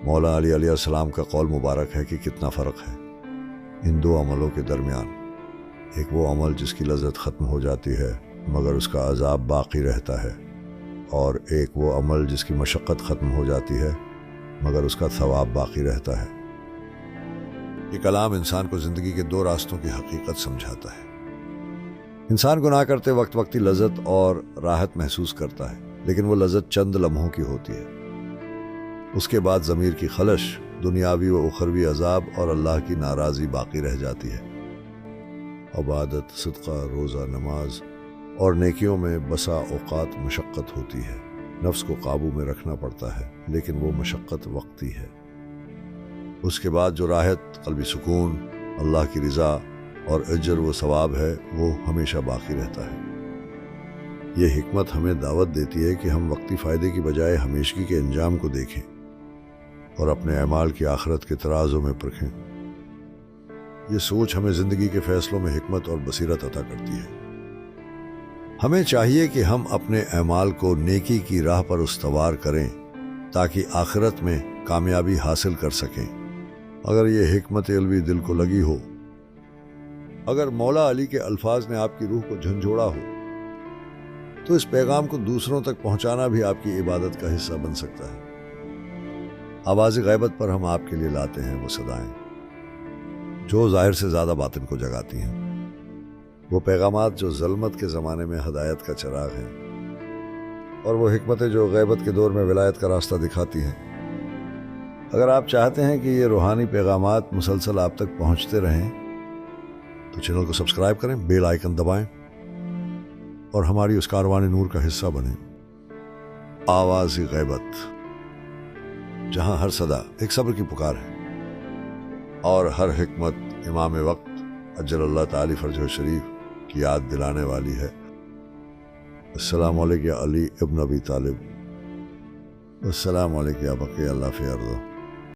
مولا علی علیہ السلام کا قول مبارک ہے کہ کتنا فرق ہے ان دو عملوں کے درمیان۔ ایک وہ عمل جس کی لذت ختم ہو جاتی ہے مگر اس کا عذاب باقی رہتا ہے، اور ایک وہ عمل جس کی مشقت ختم ہو جاتی ہے مگر اس کا ثواب باقی رہتا ہے۔ یہ کلام انسان کو زندگی کے دو راستوں کی حقیقت سمجھاتا ہے۔ انسان گناہ کرتے وقت وقتی لذت اور راحت محسوس کرتا ہے، لیکن وہ لذت چند لمحوں کی ہوتی ہے۔ اس کے بعد ضمیر کی خلش، دنیاوی و اخروی عذاب اور اللہ کی ناراضی باقی رہ جاتی ہے۔ عبادت، صدقہ، روزہ، نماز اور نیکیوں میں بسا اوقات مشقت ہوتی ہے، نفس کو قابو میں رکھنا پڑتا ہے، لیکن وہ مشقت وقتی ہے۔ اس کے بعد جو راحت، قلبی سکون، اللہ کی رضا اور اجر و ثواب ہے وہ ہمیشہ باقی رہتا ہے۔ یہ حکمت ہمیں دعوت دیتی ہے کہ ہم وقتی فائدے کی بجائے ہمیشگی کے انجام کو دیکھیں اور اپنے اعمال کی آخرت کے ترازوں میں پرکھیں۔ یہ سوچ ہمیں زندگی کے فیصلوں میں حکمت اور بصیرت عطا کرتی ہے۔ ہمیں چاہیے کہ ہم اپنے اعمال کو نیکی کی راہ پر استوار کریں تاکہ آخرت میں کامیابی حاصل کر سکیں۔ اگر یہ حکمت علوی دل کو لگی ہو، اگر مولا علی کے الفاظ نے آپ کی روح کو جھنجھوڑا ہو، تو اس پیغام کو دوسروں تک پہنچانا بھی آپ کی عبادت کا حصہ بن سکتا ہے۔ آواز غیبت پر ہم آپ کے لیے لاتے ہیں وہ صدائیں جو ظاہر سے زیادہ باطن کو جگاتی ہیں، وہ پیغامات جو ظلمت کے زمانے میں ہدایت کا چراغ ہیں، اور وہ حکمتیں جو غیبت کے دور میں ولایت کا راستہ دکھاتی ہیں۔ اگر آپ چاہتے ہیں کہ یہ روحانی پیغامات مسلسل آپ تک پہنچتے رہیں تو چینل کو سبسکرائب کریں، بیل آئیکن دبائیں اور ہماری اس کاروان نور کا حصہ بنیں۔ آواز غیبت، جہاں ہر صدا ایک صبر کی پکار ہے اور ہر حکمت امام وقت اجل اللہ تعالی فرجہ شریف کی یاد دلانے والی ہے۔ السلام علیکم یا علی ابن ابی طالب، السلام علیکم یا بقی اللہ فی ارضہ۔